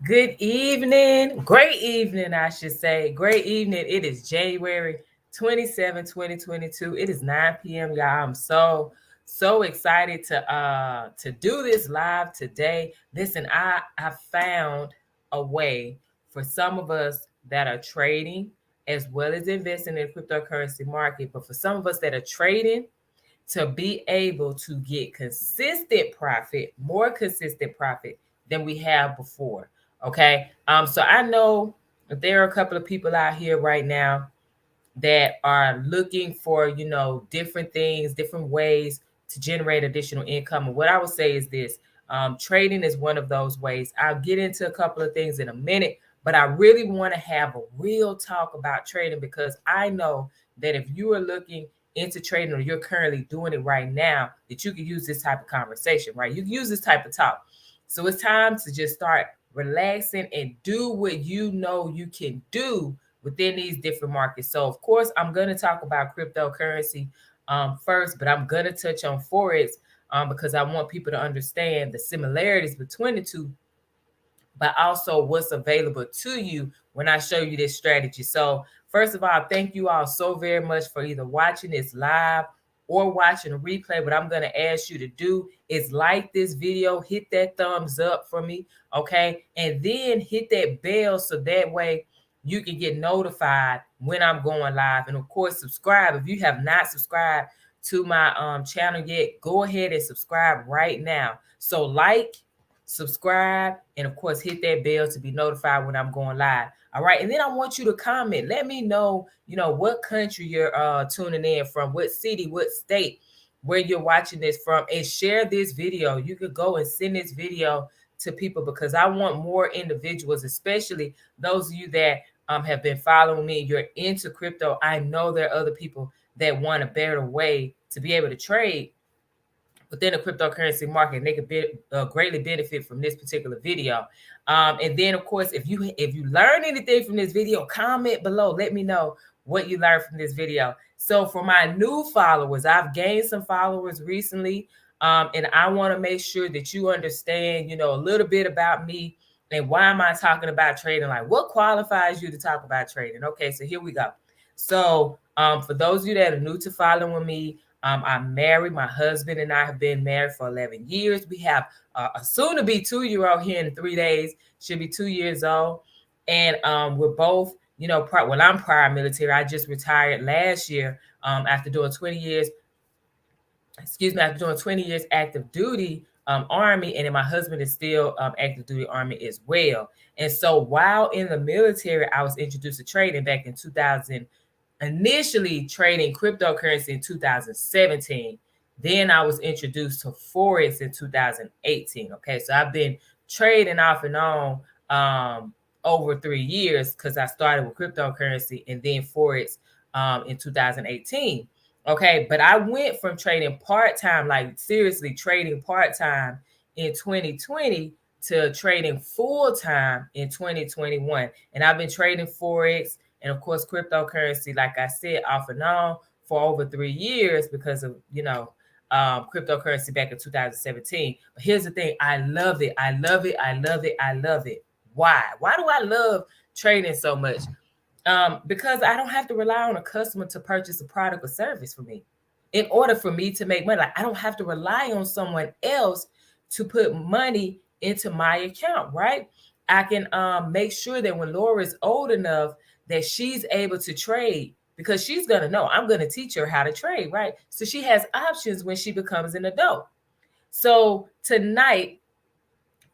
Good evening. Great evening, I should say. Great evening. It is January 27, 2022. It is 9 p.m. Y'all. I'm so excited to do this live today. Listen, I found a way for some of us that are trading as well as investing in the cryptocurrency market, but for some of us that are trading to be able to get consistent profit, more consistent profit than we have before. Okay. So I know that there are a couple of people out here right now that are looking for, different things, different ways to generate additional income. And what I would say is this: trading is one of those ways. I'll get into a couple of things in a minute, but I really want to have a real talk about trading because I know that if you are looking into trading or you're currently doing it right now, that you can use this type of conversation, right? You can use this type of talk. So it's time to just start relaxing and do what you know you can do within these different markets. So, of course, I'm going to talk about cryptocurrency first, but I'm going to touch on Forex because I want people to understand the similarities between the two, but also what's available to you when I show you this strategy. So, first of all, thank you all so very much for either watching this live or watching a replay. What I'm going to ask you to do is like this video, hit that thumbs up for me, okay? And then hit that bell so that way you can get notified when I'm going live. And of course, subscribe. If you have not subscribed to my channel yet, go ahead and subscribe right now. So like, subscribe, and of course hit that bell to be notified when I'm going live. All right. And then I want you to comment. Let me know, what country you're tuning in from, what city, what state, where you're watching this from, and share this video. You could go and send this video to people because I want more individuals, especially those of you that have been following me. You're into crypto. I know there are other people that want a better way to be able to trade within the cryptocurrency market, and they could greatly benefit from this particular video. And then, of course, if you learn anything from this video, comment below. Let me know what you learned from this video. So for my new followers, I've gained some followers recently, and I want to make sure that you understand, a little bit about me and why am I talking about trading? Like, what qualifies you to talk about trading? Okay, so here we go. So for those of you that are new to following me, I'm married. My husband and I have been married for 11 years. We have a soon-to-be 2-year-old here in 3 days. She'll be 2 years old. And we're both, I'm prior military. I just retired last year after doing 20 years. After doing 20 years active duty Army. And then my husband is still active duty Army as well. And so while in the military, I was introduced to trading back in 2000, initially trading cryptocurrency in 2017. Then I was introduced to Forex in 2018. Okay, so I've been trading off and on over 3 years because I started with cryptocurrency and then Forex in 2018. Okay, but I went from trading part-time, like seriously trading part-time in 2020 to trading full-time in 2021. And I've been trading Forex and of course cryptocurrency, like I said, off and on for over 3 years because of, cryptocurrency back in 2017. But here's the thing. I love it. I love it. I love it. I love it. Why? Why do I love trading so much? Because I don't have to rely on a customer to purchase a product or service for me. In order for me to make money, like I don't have to rely on someone else to put money into my account, right? I can make sure that when Laura is old enough that she's able to trade, because she's going to know I'm going to teach her how to trade, right? So she has options when she becomes an adult. So tonight,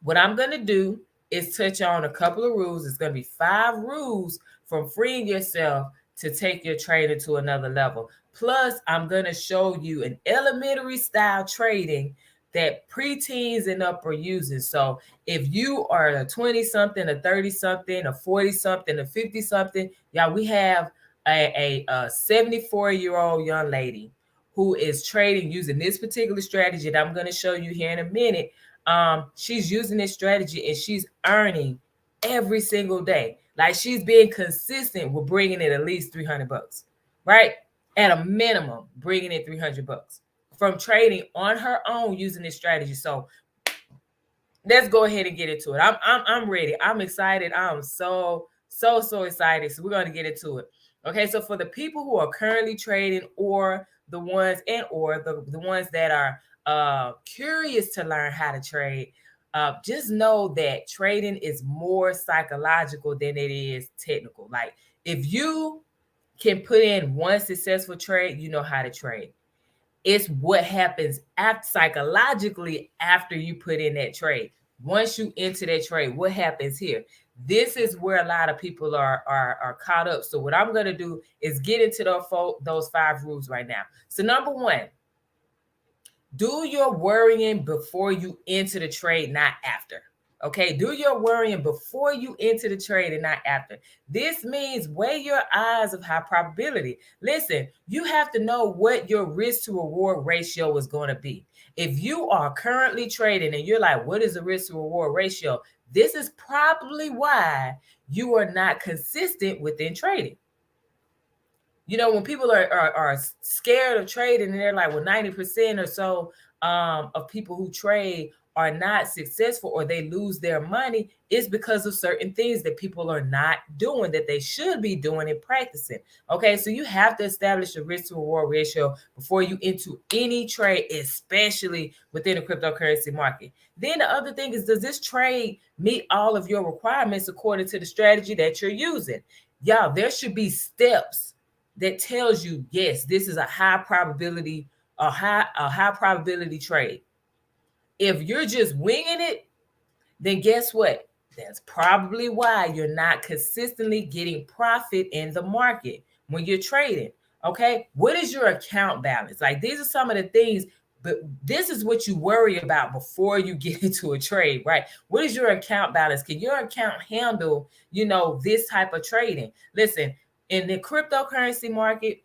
what I'm going to do is touch on a couple of rules. It's going to be 5 rules from freeing yourself to take your trading to another level. Plus, I'm going to show you an elementary style trading that preteens and up are using. So if you are a 20-something, a 30-something, a 40-something, a 50-something, y'all, we have a 74-year-old young lady who is trading using this particular strategy that I'm going to show you here in a minute. She's using this strategy and she's earning every single day. Like she's being consistent with bringing in at least $300, right? At a minimum, bringing in $300 from trading on her own using this strategy. So let's go ahead and get into it. I'm ready. I'm excited. I'm so excited. So we're going to get into it. Okay, so for the people who are currently trading, or the ones the ones that are curious to learn how to trade, just know that trading is more psychological than it is technical. Like, if you can put in one successful trade, you know how to trade. It's what happens after, psychologically, after you put in that trade. Once you enter that trade, what happens here? This is where a lot of people are caught up. So what I'm going to do is get into those 5 rules right now. So number 1, do your worrying before you enter the trade, not after. Okay, do your worrying before you enter the trade and not after. This means weigh your odds of high probability. Listen, you have to know what your risk to reward ratio is going to be. If you are currently trading and you're like, what is the risk to reward ratio? This is probably why you are not consistent within trading. You know, when people are scared of trading and they're like, well, 90% or so of people who trade are not successful, or they lose their money, it's because of certain things that people are not doing that they should be doing and practicing. Okay, so you have to establish a risk to reward ratio before you into any trade, especially within the cryptocurrency market. Then the other thing is, does this trade meet all of your requirements according to the strategy that you're using? Y'all, there should be steps that tells you, yes, this is a high probability trade. If you're just winging it, then guess what? That's probably why you're not consistently getting profit in the market when you're trading. Okay, what is your account balance? Like, these are some of the things, but this is what you worry about before you get into a trade, right? What is your account balance? Can your account handle, this type of trading? Listen, in the cryptocurrency market,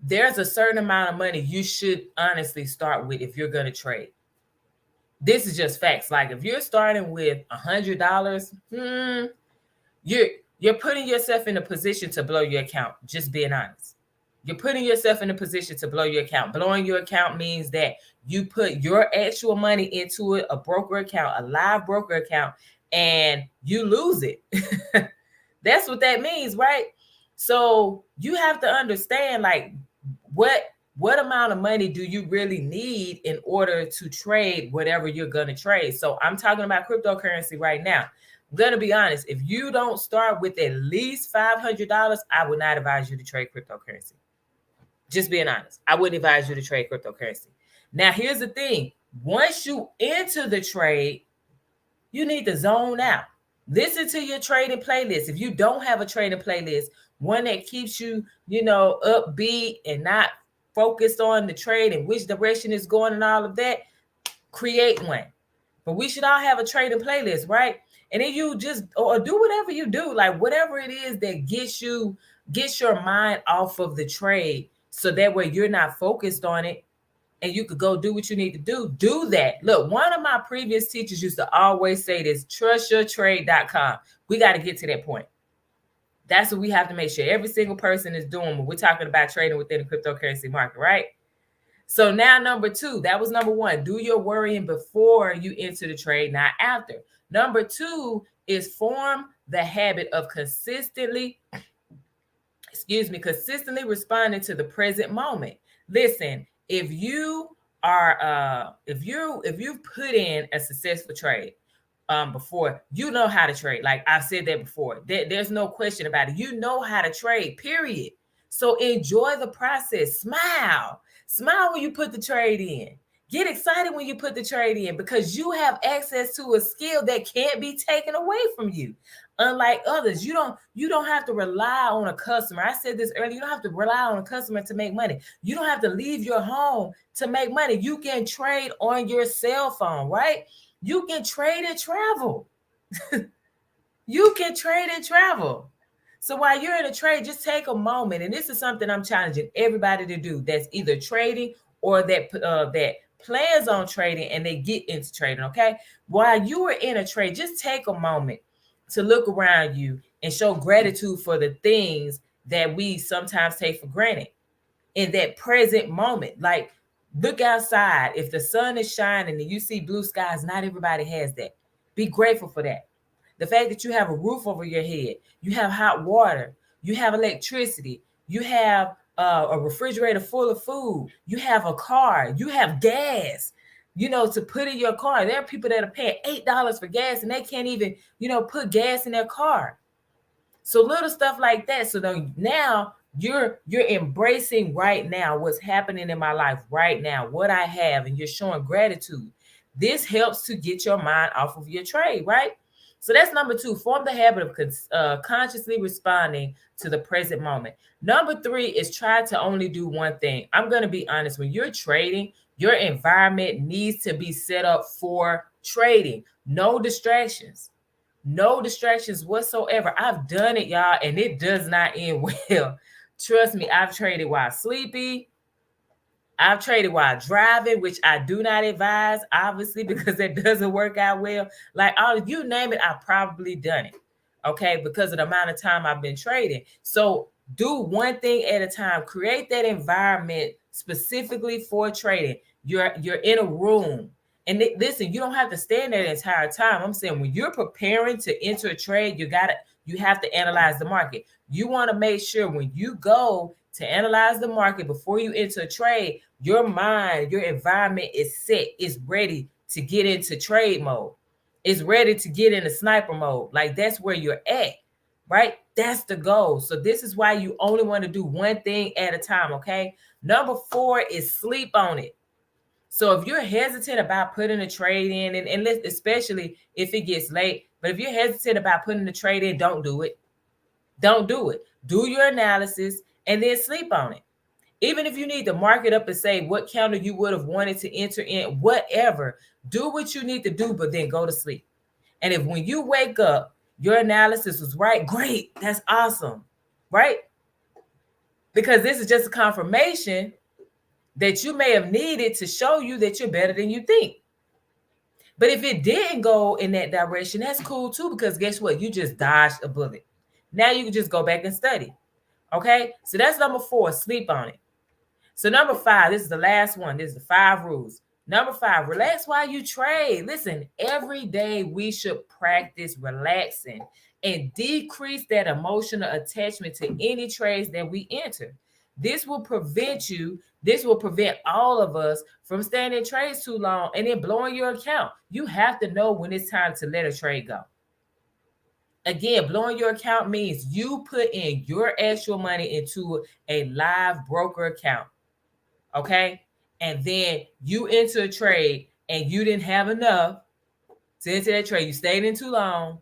there's a certain amount of money you should honestly start with if you're going to trade. This is just facts. Like, if you're starting with $100, you're putting yourself in a position to blow your account. Just being honest. You're putting yourself in a position to blow your account. Blowing your account means that you put your actual money into it, a broker account, a live broker account, and you lose it. That's what that means, right? So you have to understand, like, what amount of money do you really need in order to trade whatever you're going to trade? So I'm talking about cryptocurrency right now. I'm going to be honest. If you don't start with at least $500, I would not advise you to trade cryptocurrency. Just being honest. I wouldn't advise you to trade cryptocurrency. Now, here's the thing. Once you enter the trade, you need to zone out. Listen to your trading playlist. If you don't have a trading playlist, one that keeps you, upbeat and not focused on the trade and which direction it's going and all of that, create one. But we should all have a trading playlist, right? And then you just, or do whatever you do, like whatever it is that gets your mind off of the trade, so that way you're not focused on it and you could go do what you need to do that. Look, one of my previous teachers used to always say this: trustyourtrade.com. We got to get to that point. That's what we have to make sure every single person is doing when we're talking about trading within the cryptocurrency market, right? So now number 2, that was number 1. Do your worrying before you enter the trade, not after. Number 2 is form the habit of consistently responding to the present moment. Listen, if you are if you've put in a successful trade before, you know how to trade. Like I've said that before. There's no question about it. You know how to trade, period. So enjoy the process. Smile when you put the trade in. Get excited when you put the trade in, because you have access to a skill that can't be taken away from you. Unlike others, you don't have to rely on a customer. I said this earlier. You don't have to rely on a customer to make money. You don't have to leave your home to make money. You can trade on your cell phone, right? You can trade and travel. You can trade and travel. So while you're in a trade, just take a moment. And this is something I'm challenging everybody to do that's either trading or that plans on trading and they get into trading, okay? While you are in a trade, just take a moment to look around you and show gratitude for the things that we sometimes take for granted in that present moment. Like, Look outside. If the sun is shining and you see blue skies, not everybody has that. Be grateful for that. The fact that you have a roof over your head, you have hot water, you have electricity, you have a refrigerator full of food, you have a car, you have gas, to put in your car. There are people that are paying $8 for gas and they can't even, put gas in their car. So little stuff like that. So now you're embracing right now what's happening in my life right now, what I have, and you're showing gratitude. This helps to get your mind off of your trade, right? So that's number 2. Form the habit of consciously responding to the present moment. Number 3 is try to only do one thing. I'm going to be honest. When you're trading, your environment needs to be set up for trading. No distractions. No distractions whatsoever. I've done it, y'all, and it does not end well. Trust me, I've traded while sleepy. I've traded while driving, which I do not advise, obviously, because that doesn't work out well. Like, you name it, I've probably done it, okay, because of the amount of time I've been trading. So do one thing at a time. Create that environment specifically for trading. You're in a room. And listen, you don't have to stand there the entire time. I'm saying when you're preparing to enter a trade, you have to analyze the market. You want to make sure when you go to analyze the market before you enter a trade, your mind, your environment is set, is ready to get into trade mode. It's ready to get into sniper mode. Like, that's where you're at, right? That's the goal. So this is why you only want to do one thing at a time, okay? Number 4 is sleep on it. So if you're hesitant about putting a trade in, and especially if it gets late, but if you're hesitant about putting the trade in, don't do it. Don't do it. Do your analysis and then sleep on it. Even if you need to mark it up and say what counter you would have wanted to enter in, whatever, do what you need to do, but then go to sleep. And if when you wake up, your analysis was right, great, that's awesome, right? Because this is just a confirmation that you may have needed to show you that you're better than you think. But if it didn't go in that direction, that's cool too, because guess what? You just dodged a bullet. Now you can just go back and study. Okay, so that's number 4, sleep on it. So number 5, this is the last one. This is the 5 rules. Number 5, relax while you trade. Listen, every day we should practice relaxing and decrease that emotional attachment to any trades that we enter. This will prevent all of us from staying in trades too long and then blowing your account. You have to know when it's time to let a trade go. Again, blowing your account means you put in your actual money into a live broker account, okay? And then you enter a trade and you didn't have enough to enter that trade. You stayed in too long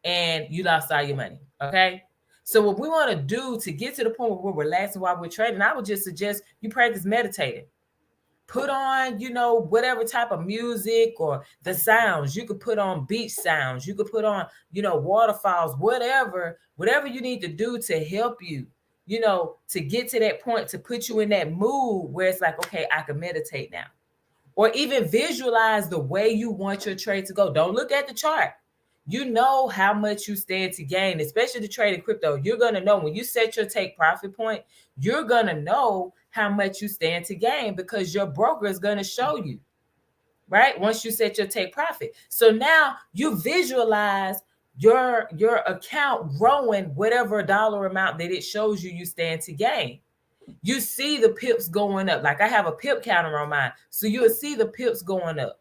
and you lost all your money, okay? So what we want to do to get to the point where we're relaxing while we're trading, I would just suggest you practice meditating. Put on, whatever type of music or the sounds. You could put on beach sounds. You could put on, waterfalls, whatever you need to do to help you, to get to that point, to put you in that mood where it's like, okay, I can meditate now. Or even visualize the way you want your trade to go. Don't look at the chart. You know how much you stand to gain, especially to trade in crypto. You're going to know when you set your take profit point, you're going to know how much you stand to gain because your broker is going to show you, right? Once you set your take profit. So now you visualize your account growing whatever dollar amount that it shows you stand to gain. You see the pips going up. Like I have a pip counter on mine. So you'll see the pips going up.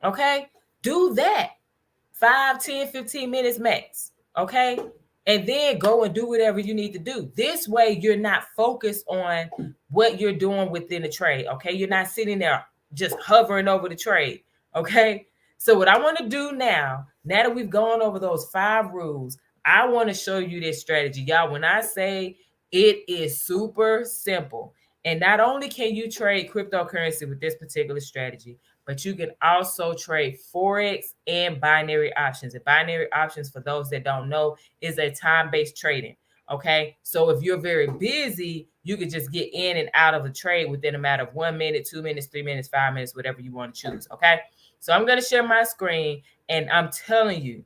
Okay? Do that. 5, 10, 15 minutes max. Okay? And then go and do whatever you need to do. This way, you're not focused on what you're doing within the trade. Okay? You're not sitting there just hovering over the trade. Okay? So what I want to do now that we've gone over those 5 rules, I want to show you this strategy. Y'all, when I say it is super simple, and not only can you trade cryptocurrency with this particular strategy, but you can also trade Forex and binary options. And binary options, for those that don't know, is a time-based trading. Okay, so if you're very busy, you could just get in and out of a trade within a matter of 1 minute, 2 minutes, 3 minutes, 5 minutes, whatever you want to choose. Okay, so I'm going to share my screen, and I'm telling you,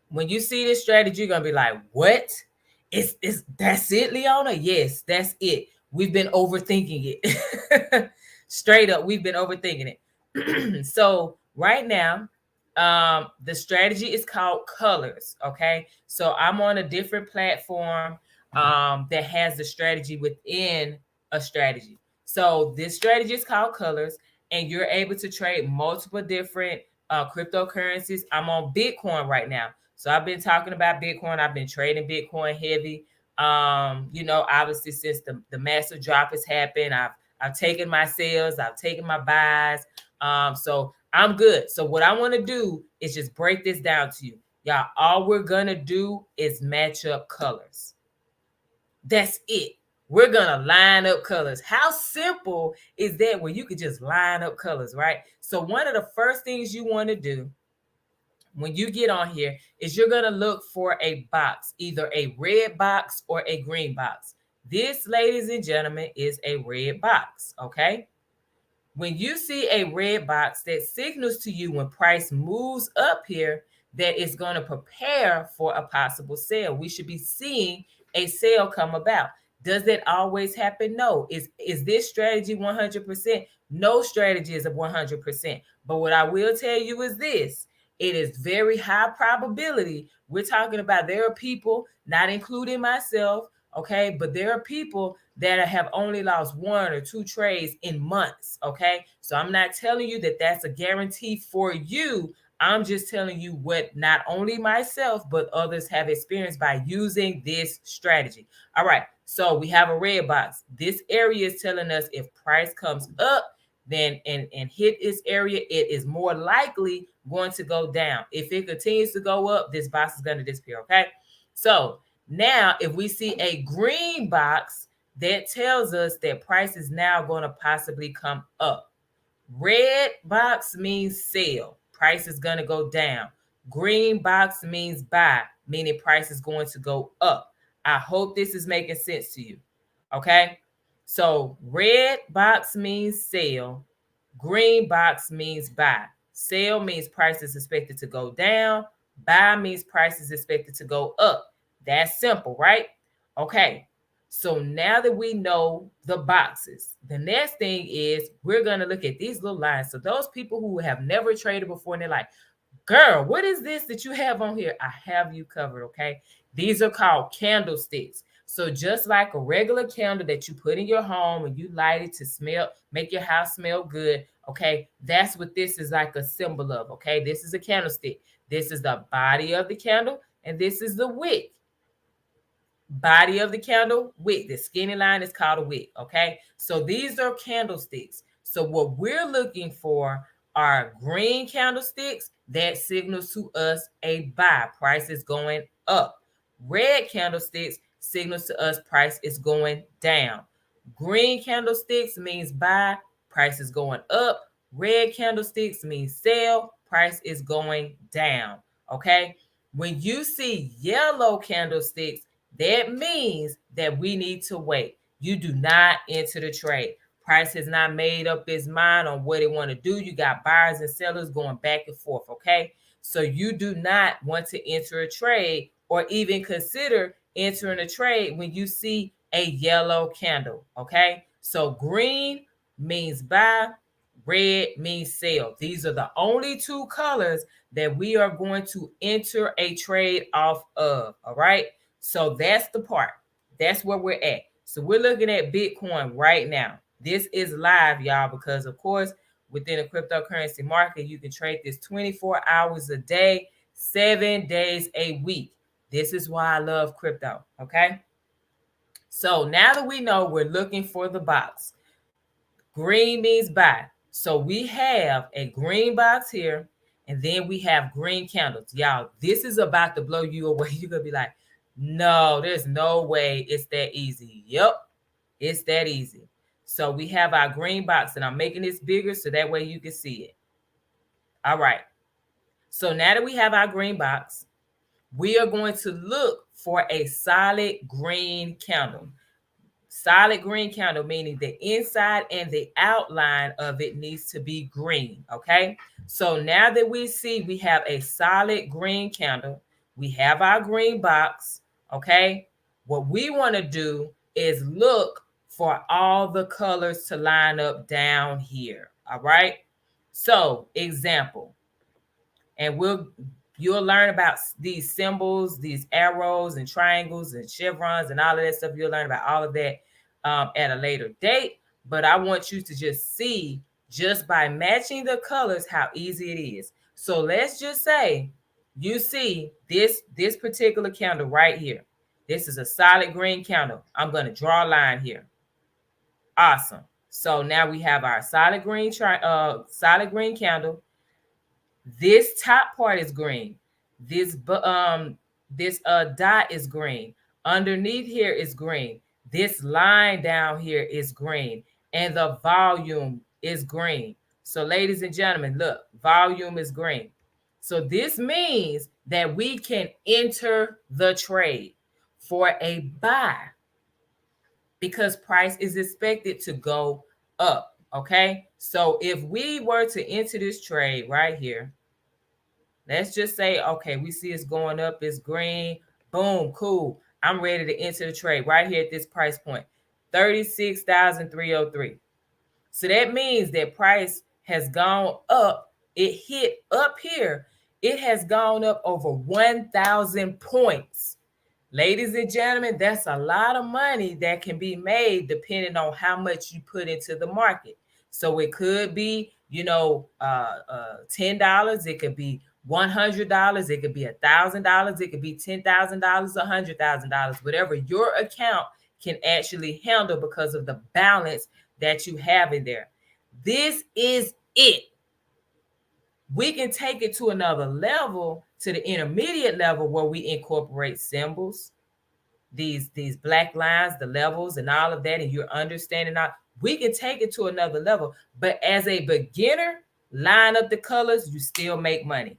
when you see this strategy, you're going to be like, what? That's it, Leona? Yes, that's it. we've been overthinking it. Straight up, we've been overthinking it. So right now, the strategy is called colors. Okay, so I'm on a different platform that has the strategy within a strategy. So this strategy is called colors, and you're able to trade multiple different cryptocurrencies. I'm on Bitcoin right now. So I've been talking about Bitcoin. I've been trading Bitcoin heavy. Obviously since the massive drop has happened, I've taken my sales, I've taken my buys. So I'm good. So what I want to do is just break this down to you. Y'all, all we're gonna do is match up colors. That's it. We're gonna line up colors. How simple is that where you could just line up colors, right? So one of the first things you want to do when you get on here is you're going to look for a box, either a red box or a green box. This, ladies and gentlemen, is a red box, okay? When you see a red box, that signals to you when price moves up here that it's going to prepare for a possible sale. We should be seeing a sale come about. Does that always happen? No. Is this strategy 100%? No strategy is a 100%. But what I will tell you is this. It is very high probability. We're talking about there are people, not including myself, okay, but there are people that have only lost 1 or 2 trades in months, okay? So I'm not telling you that that's a guarantee for you. I'm just telling you what not only myself, but others have experienced by using this strategy. All right, so we have a red box. This area is telling us if price comes up, then and hit this area, it is more likely going to go down. If it continues to go up, this box is going to disappear, okay? So now if we see a green box, that tells us that price is now going to possibly come up. Red box means sell. Price is going to go down. Green box means buy, meaning price is going to go up. I hope this is making sense to you. Okay? So red box means sell. Green box means buy. Sell means price is expected to go down. Buy means price is expected to go up. That's simple, right? Okay. So now that we know the boxes, the next thing is we're going to look at these little lines. So those people who have never traded before and they're like, girl, what is this that you have on here? I have you covered, okay? These are called candlesticks. So just like a regular candle that you put in your home and you light it to smell, make your house smell good, okay? That's what this is like a symbol of, okay? This is a candlestick. This is the body of the candle, and this is the wick. Body of the candle, wick. The skinny line is called a wick, okay? So these are candlesticks. So what we're looking for are green candlesticks that signals to us a buy. Price is going up. Red candlesticks signals to us price is going down. Green candlesticks means buy, price is going up. Red candlesticks means sell, price is going down, okay? When you see yellow candlesticks, that means that we need to wait. You do not enter the trade. Price has not made up its mind on what it want to do. You got buyers and sellers going back and forth, okay? So you do not want to enter a trade or even consider entering a trade when you see a yellow candle, okay? So green means buy, red means sell. These are the only 2 colors that we are going to enter a trade off of, all right? So that's the part. That's where we're at. So we're looking at Bitcoin right now. This is live, y'all, because of course, within a cryptocurrency market, you can trade this 24 hours a day, 7 days a week. This is why I love crypto, okay? So now that we know we're looking for the box, green means buy. So we have a green box here, and then we have green candles. Y'all, this is about to blow you away. You're going to be like, no, there's no way it's that easy. Yep, it's that easy. So we have our green box, and I'm making this bigger so that way you can see it. All right. So now that we have our green box, we are going to look for a solid green candle. Solid green candle, meaning the inside and the outline of it needs to be green, okay? So now that we see we have a solid green candle, we have our green box, okay? What we want to do is look for all the colors to line up down here. All right. So example, and you'll learn about these symbols, these arrows and triangles and chevrons and all of that stuff. You'll learn about all of that at a later date. But I want you to just see, just by matching the colors, how easy it is. So let's just say you see this particular candle right here. This is a solid green candle. I'm going to draw a line here. Awesome. So now we have our solid green candle. This top part is green. This dot is green. Underneath here is green. This line down here is green, and the volume is green. So ladies and gentlemen, look, volume is green. So this means that we can enter the trade for a buy because price is expected to go up. Okay. So if we were to enter this trade right here, let's just say, okay, we see it's going up, it's green, boom, cool. I'm ready to enter the trade right here at this price point, 36,303. So that means that price has gone up. It hit up here. It has gone up over 1,000 points. Ladies and gentlemen, that's a lot of money that can be made depending on how much you put into the market. So it could be, $10. It could be $100. It could be $1,000. It could be $10,000, $100,000, whatever your account can actually handle because of the balance that you have in there. This is it. We can take it to another level, to the intermediate level, where we incorporate symbols, these black lines, the levels and all of that, and you're understanding that. We can take it to another level, but as a beginner, line up the colors, you still make money.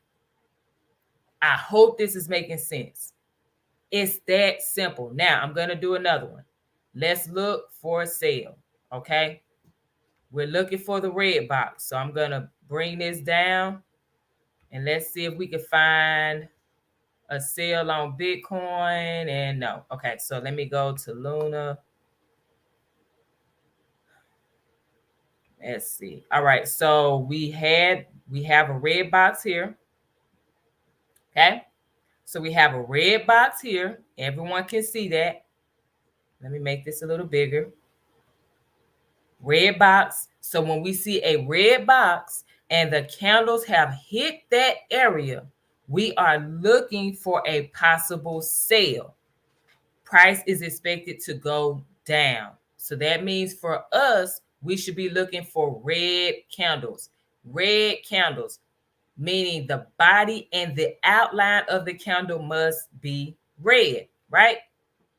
I hope this is making sense. It's that simple. Now I'm going to do another one. Let's look for sale. Okay. We're looking for the red box. So I'm going to bring this down and let's see if we can find a sale on Bitcoin. And no. Okay. So let me go to Luna. Let's see. All right. So we have a red box here. Okay. So we have a red box here. Everyone can see that. Let me make this a little bigger. Red box. So when we see a red box and the candles have hit that area, we are looking for a possible sale. Price is expected to go down. So that means for us, we should be looking for red candles. Red candles, meaning the body and the outline of the candle must be red, right?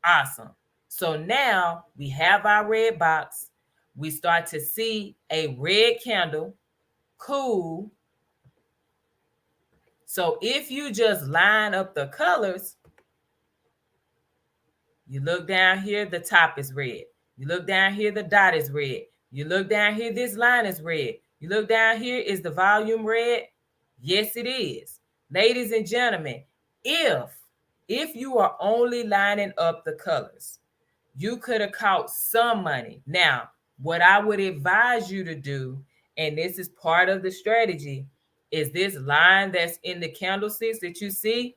Awesome. So now we have our red box. We start to see a red candle. Cool. So if you just line up the colors, you look down here, the top is red. You look down here, the dot is red. You look down here, this line is red. You look down here, is the volume red? Yes, it is. Ladies and gentlemen, if you are only lining up the colors, you could have caught some money. Now, what I would advise you to do, and this is part of the strategy, is this line that's in the candlesticks that you see.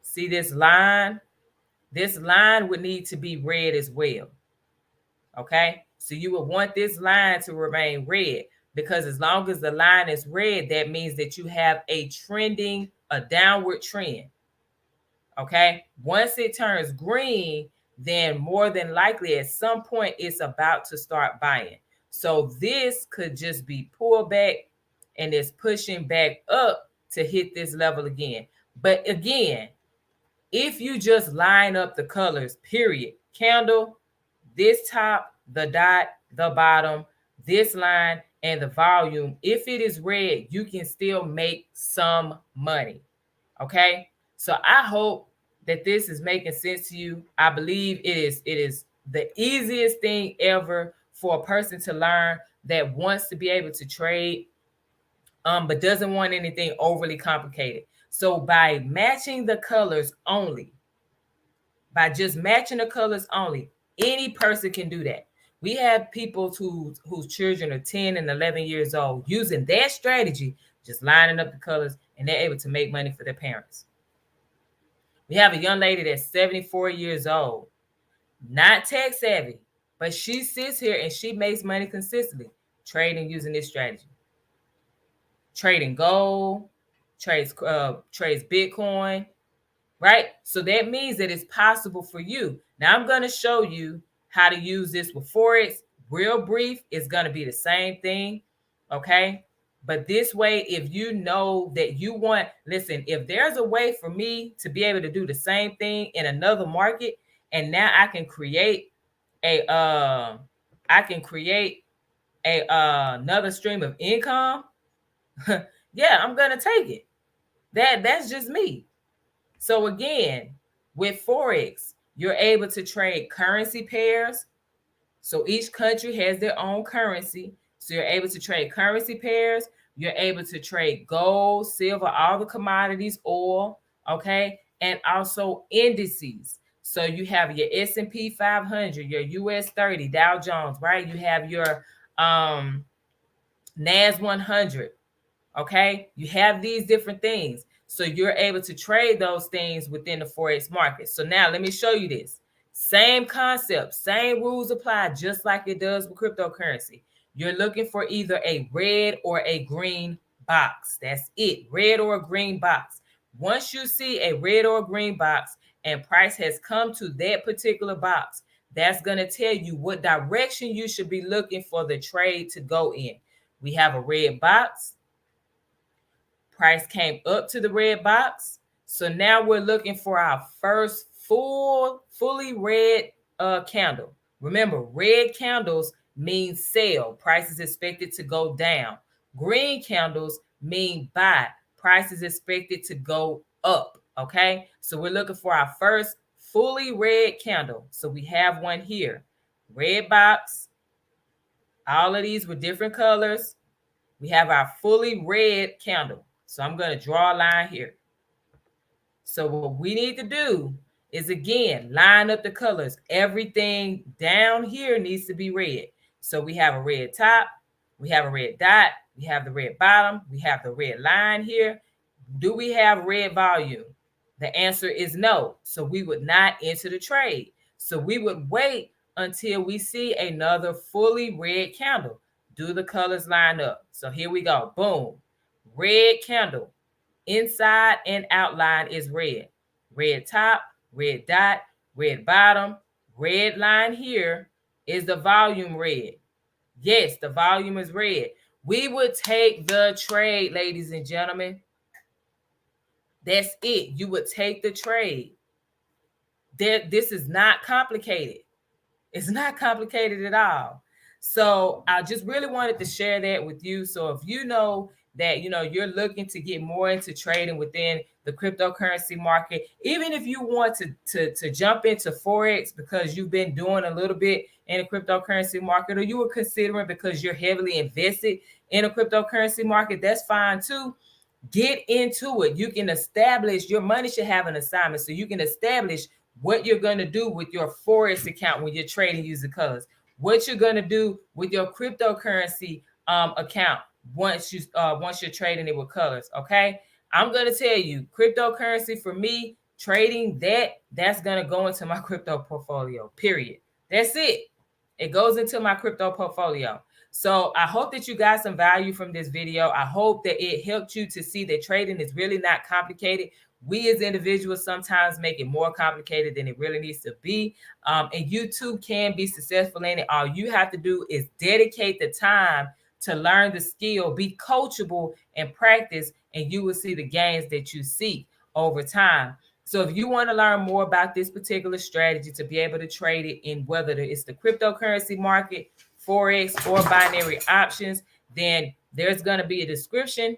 See this line? This line would need to be red as well. Okay? So you would want this line to remain red, because as long as the line is red, that means that you have a downward trend. Okay? Once it turns green, then more than likely at some point it's about to start buying. So this could just be pulled back and it's pushing back up to hit this level again. But again, if you just line up the colors, period, candle, this top, the dot, the bottom, this line, and the volume, if it is red, you can still make some money. Okay? So I hope that this is making sense to you. I believe it is the easiest thing ever for a person to learn that wants to be able to trade, but doesn't want anything overly complicated. So by matching the colors only, by just matching the colors only, Any person can do that. We have people whose children are 10 and 11 years old using that strategy, just lining up the colors, and they're able to make money for their parents. We have a young lady that's 74 years old, not tech savvy, but she sits here and she makes money consistently trading using this strategy. Trading gold, trades Bitcoin, right? So that means that it's possible for you. Now I'm going to show you how to use this with Forex. Real brief, it's going to be the same thing, okay? But this way, if you know that you want, listen, if there's a way for me to be able to do the same thing in another market, and now I can create another stream of income, yeah, I'm gonna take it. That's just me. So again, with Forex, you're able to trade currency pairs. So each country has their own currency. So you're able to trade currency pairs. You're able to trade gold, silver, all the commodities, oil, okay? And also indices. So you have your S&P 500, your US 30, Dow Jones, right? You have your NAS 100, okay? You have these different things. So you're able to trade those things within the Forex market. So now let me show you this. Same concept, same rules apply, just like it does with cryptocurrency. You're looking for either a red or a green box. That's it, red or a green box. Once you see a red or a green box and price has come to that particular box, that's going to tell you what direction you should be looking for the trade to go in. We have a red box. Price came up to the red box. So now we're looking for our first fully red candle. Remember, red candles mean sell. Price is expected to go down. Green candles mean buy. Price is expected to go up. Okay, so we're looking for our first fully red candle. So we have one here. Red box. All of these with different colors. We have our fully red candle. So I'm going to draw a line here. So what we need to do is, again, line up the colors. Everything down here needs to be red. So we have a red top. We have a red dot. We have the red bottom. We have the red line here. Do we have red volume? The answer is no. So we would not enter the trade. So we would wait until we see another fully red candle. Do the colors line up? So here we go. Boom. Red candle. Inside and outline is red. Red top, red dot, red bottom, red line here is the volume red. Yes, the volume is red. We would take the trade, ladies and gentlemen. That's it. You would take the trade. This is not complicated. It's not complicated at all. So I just really wanted to share that with you. So if you know that you're looking to get more into trading within the cryptocurrency market, even if you want to jump into Forex because you've been doing a little bit in the cryptocurrency market, or you were considering because you're heavily invested in a cryptocurrency market, that's fine too. Get into it. You can establish, your money should have an assignment, so you can establish what you're going to do with your Forex account when you're trading using colors, what you're going to do with your cryptocurrency account once you're trading it with colors. Okay, I'm going to tell you, cryptocurrency for me, trading that's going to go into my crypto portfolio, period. That's it. It goes into my crypto portfolio. So I hope that you got some value from this video. I hope that it helped you to see that trading is really not complicated. We as individuals sometimes make it more complicated than it really needs to be. And you too can be successful in it. All you have to do is dedicate the time to learn the skill, be coachable, and practice, and you will see the gains that you seek over time. So if you want to learn more about this particular strategy to be able to trade it in whether it's the cryptocurrency market, Forex, or binary options, then there's going to be a description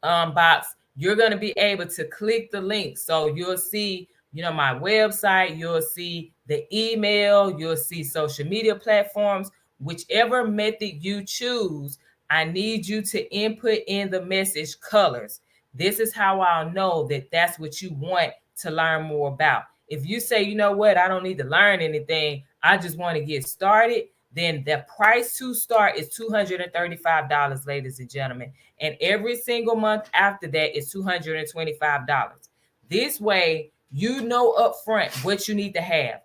box. You're going to be able to click the link. So you'll see, my website, you'll see the email, you'll see social media platforms. Whichever method you choose, I need you to input in the message colors. This is how I'll know that that's what you want to learn more about. If you say, you know what, I don't need to learn anything, I just want to get started, then the price to start is $235, ladies and gentlemen. And every single month after that is $225. This way, you know upfront what you need to have.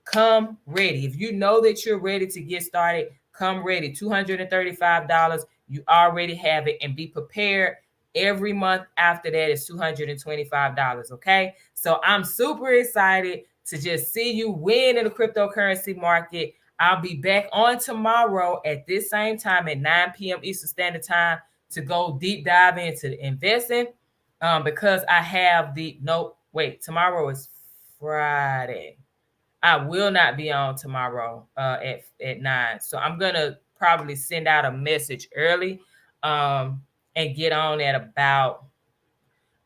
Come ready. If you know that you're ready to get started, come ready. $235. You already have it, and be prepared. Every month after that is $225. Okay. So I'm super excited to just see you win in the cryptocurrency market. I'll be back on tomorrow at this same time at 9 p.m. Eastern Standard Time to go deep dive into investing. Because I have tomorrow is Friday. I will not be on tomorrow at 9. So I'm gonna probably send out a message early and get on at about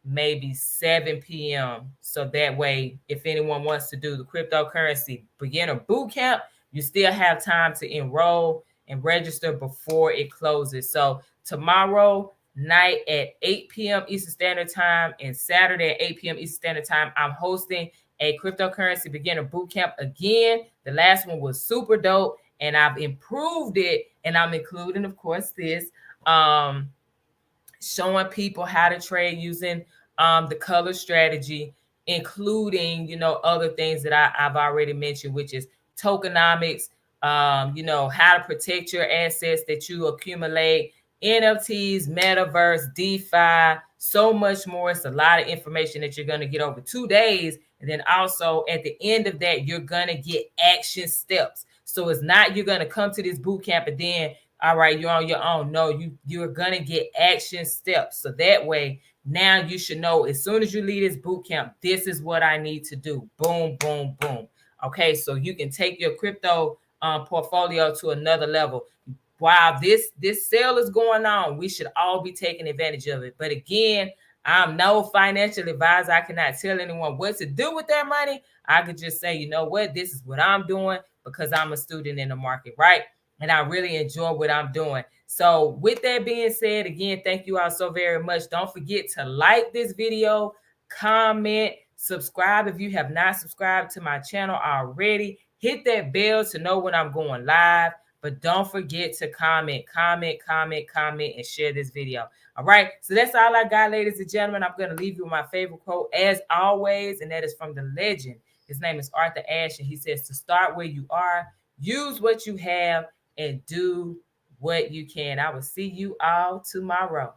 maybe 7 p.m. So that way, if anyone wants to do the cryptocurrency beginner boot camp, you still have time to enroll and register before it closes. So tomorrow night at 8 p.m. Eastern Standard Time and Saturday at 8 p.m. Eastern Standard Time, I'm hosting a cryptocurrency beginner boot camp again. The last one was super dope, and I've improved it, and I'm including, of course, this showing people how to trade using the color strategy, including, other things that I've already mentioned, which is tokenomics, how to protect your assets that you accumulate, NFTs, metaverse, DeFi, so much more. It's a lot of information that you're going to get over 2 days. And then also at the end of that, you're going to get action steps. So it's not you're going to come to this boot camp and then, all right, you're on your own. No, you're going to get action steps. So that way, now you should know as soon as you leave this boot camp, this is what I need to do. Boom, boom, boom. Okay, so you can take your crypto portfolio to another level. While this sale is going on, we should all be taking advantage of it. But again, I'm no financial advisor. I cannot tell anyone what to do with their money. I could just say, you know what, this is what I'm doing because I'm a student in the market, right? And I really enjoy what I'm doing. So with that being said, again, thank you all so very much. Don't forget to like this video, comment, subscribe if you have not subscribed to my channel already. Hit that bell to know when I'm going live. But don't forget to comment, and share this video. All right. So that's all I got, ladies and gentlemen. I'm going to leave you with my favorite quote as always, and that is from the legend. His name is Arthur Ashe, and he says, to start where you are, use what you have, and do what you can. I will see you all tomorrow.